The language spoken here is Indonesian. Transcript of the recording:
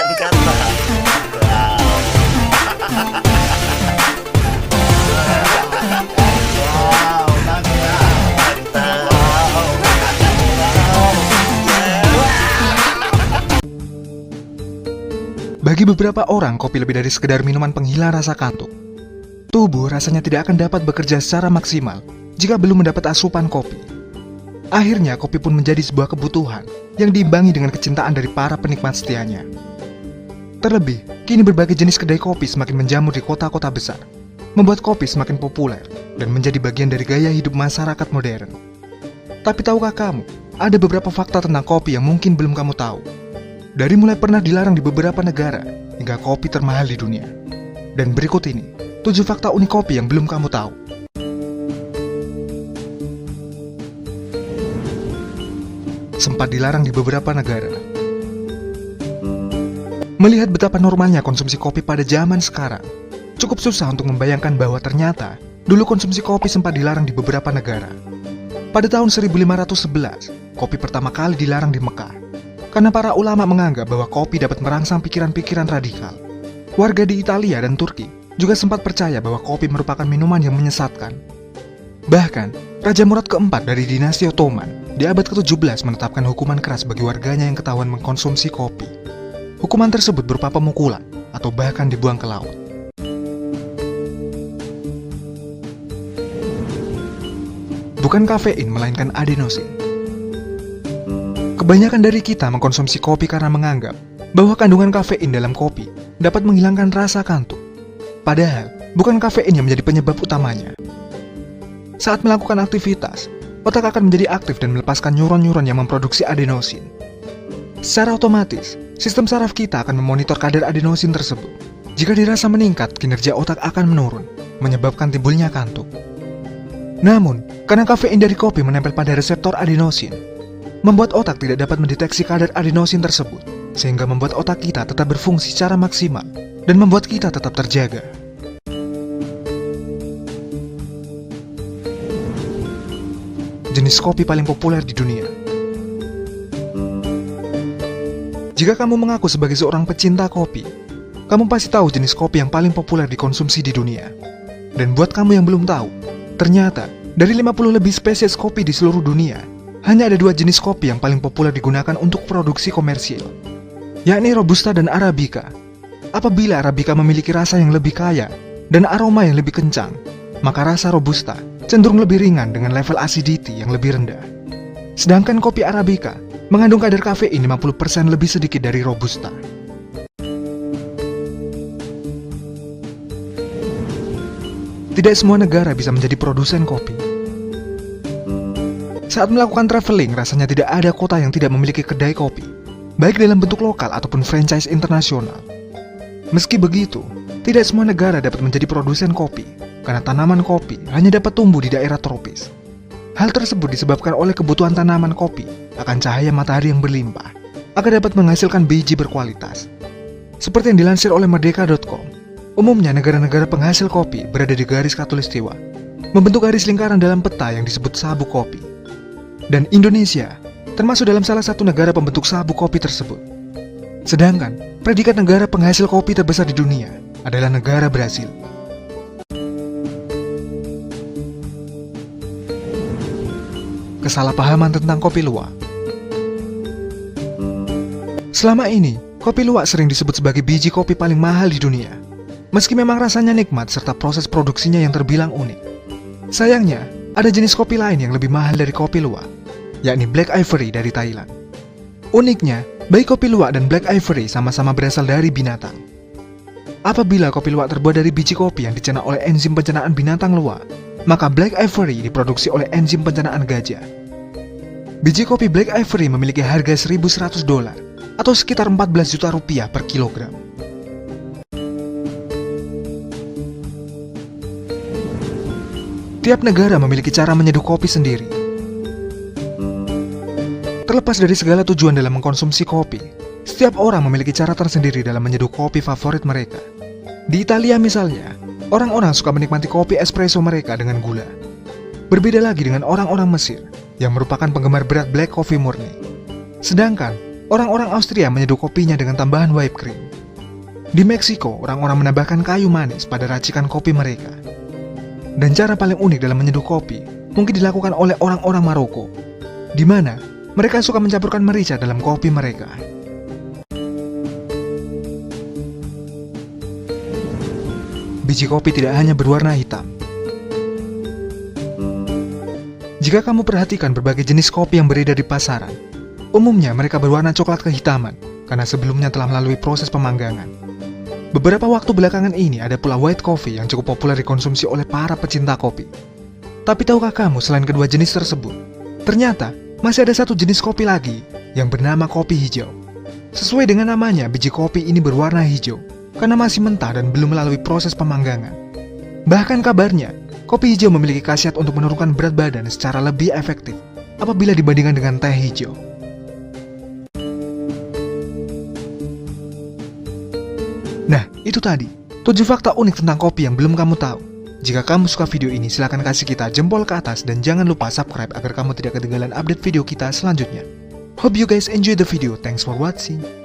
Angkat lah. Wow. Wow, mantap. Bagi beberapa orang, kopi lebih dari sekedar minuman penghilang rasa kantuk. Tubuh rasanya tidak akan dapat bekerja secara maksimal jika belum mendapat asupan kopi. Akhirnya, kopi pun menjadi sebuah kebutuhan yang diimbangi dengan kecintaan dari para penikmat setianya. Terlebih, kini berbagai jenis kedai kopi semakin menjamur di kota-kota besar, membuat kopi semakin populer dan menjadi bagian dari gaya hidup masyarakat modern. Tapi tahukah kamu, ada beberapa fakta tentang kopi yang mungkin belum kamu tahu. Dari mulai pernah dilarang di beberapa negara, hingga kopi termahal di dunia. Dan berikut ini, 7 fakta unik kopi yang belum kamu tahu. Sempat dilarang di beberapa negara. Melihat betapa normalnya konsumsi kopi pada zaman sekarang, cukup susah untuk membayangkan bahwa ternyata dulu konsumsi kopi sempat dilarang di beberapa negara. Pada tahun 1511, kopi pertama kali dilarang di Mekah, karena para ulama menganggap bahwa kopi dapat merangsang pikiran-pikiran radikal. Warga di Italia dan Turki juga sempat percaya bahwa kopi merupakan minuman yang menyesatkan. Bahkan, Raja Murad keempat dari dinasti Ottoman di abad ke-17 menetapkan hukuman keras bagi warganya yang ketahuan mengkonsumsi kopi. Hukuman tersebut berupa pemukulan atau bahkan dibuang ke laut. Bukan kafein, melainkan adenosin. Kebanyakan dari kita mengkonsumsi kopi karena menganggap bahwa kandungan kafein dalam kopi dapat menghilangkan rasa kantuk. Padahal, bukan kafein yang menjadi penyebab utamanya. Saat melakukan aktivitas, otak akan menjadi aktif dan melepaskan neuron-neuron yang memproduksi adenosin. Secara otomatis, sistem saraf kita akan memonitor kadar adenosin tersebut. Jika dirasa meningkat, kinerja otak akan menurun, menyebabkan timbulnya kantuk. Namun, karena kafein dari kopi menempel pada reseptor adenosin, membuat otak tidak dapat mendeteksi kadar adenosin tersebut, sehingga membuat otak kita tetap berfungsi secara maksimal dan membuat kita tetap terjaga. Jenis kopi paling populer di dunia. Jika kamu mengaku sebagai seorang pecinta kopi, kamu pasti tahu jenis kopi yang paling populer dikonsumsi di dunia. Dan buat kamu yang belum tahu, ternyata dari 50 lebih spesies kopi di seluruh dunia, hanya ada 2 jenis kopi yang paling populer digunakan untuk produksi komersil, yakni Robusta dan Arabica. Apabila Arabica memiliki rasa yang lebih kaya dan aroma yang lebih kencang, maka rasa Robusta cenderung lebih ringan dengan level acidity yang lebih rendah. Sedangkan kopi Arabica mengandung kadar kafein 50% lebih sedikit dari Robusta. Tidak semua negara bisa menjadi produsen kopi. Saat melakukan traveling, rasanya tidak ada kota yang tidak memiliki kedai kopi, baik dalam bentuk lokal ataupun franchise internasional. Meski begitu, tidak semua negara dapat menjadi produsen kopi, karena tanaman kopi hanya dapat tumbuh di daerah tropis. Hal tersebut disebabkan oleh kebutuhan tanaman kopi akan cahaya matahari yang berlimpah, agar dapat menghasilkan biji berkualitas. Seperti yang dilansir oleh Merdeka.com, umumnya negara-negara penghasil kopi berada di garis khatulistiwa, membentuk garis lingkaran dalam peta yang disebut sabuk kopi. Dan Indonesia termasuk dalam salah satu negara pembentuk sabuk kopi tersebut. Sedangkan, predikat negara penghasil kopi terbesar di dunia adalah negara Brasil. Kesalahpahaman tentang kopi luwak. Selama ini, kopi luwak sering disebut sebagai biji kopi paling mahal di dunia. Meski memang rasanya nikmat serta proses produksinya yang terbilang unik. Sayangnya, ada jenis kopi lain yang lebih mahal dari kopi luwak, yakni Black Ivory dari Thailand. Uniknya, baik kopi luwak dan Black Ivory sama-sama berasal dari binatang. Apabila kopi luwak terbuat dari biji kopi yang dicerna oleh enzim pencernaan binatang luwak, maka Black Ivory diproduksi oleh enzim pencernaan gajah. Biji kopi Black Ivory memiliki harga $1.100 atau sekitar 14 juta rupiah per kilogram. Tiap negara memiliki cara menyeduh kopi sendiri. Terlepas dari segala tujuan dalam mengkonsumsi kopi, setiap orang memiliki cara tersendiri dalam menyeduh kopi favorit mereka. Di Italia misalnya, orang-orang suka menikmati kopi espresso mereka dengan gula. Berbeda lagi dengan orang-orang Mesir, yang merupakan penggemar berat black coffee murni. Sedangkan, orang-orang Austria menyeduh kopinya dengan tambahan whipped cream. Di Meksiko, orang-orang menambahkan kayu manis pada racikan kopi mereka. Dan cara paling unik dalam menyeduh kopi mungkin dilakukan oleh orang-orang Maroko, di mana mereka suka mencampurkan merica dalam kopi mereka. Biji kopi tidak hanya berwarna hitam. Jika kamu perhatikan berbagai jenis kopi yang beredar di pasaran, umumnya mereka berwarna coklat kehitaman karena sebelumnya telah melalui proses pemanggangan. Beberapa waktu belakangan ini ada pula white coffee yang cukup populer dikonsumsi oleh para pecinta kopi. Tapi tahukah kamu selain kedua jenis tersebut, ternyata masih ada satu jenis kopi lagi yang bernama kopi hijau. Sesuai dengan namanya, biji kopi ini berwarna hijau karena masih mentah dan belum melalui proses pemanggangan. Bahkan kabarnya, kopi hijau memiliki khasiat untuk menurunkan berat badan secara lebih efektif apabila dibandingkan dengan teh hijau. Nah, itu tadi 7 fakta unik tentang kopi yang belum kamu tahu. Jika kamu suka video ini, silahkan kasih kita jempol ke atas dan jangan lupa subscribe agar kamu tidak ketinggalan update video kita selanjutnya. Hope you guys enjoy the video. Thanks for watching.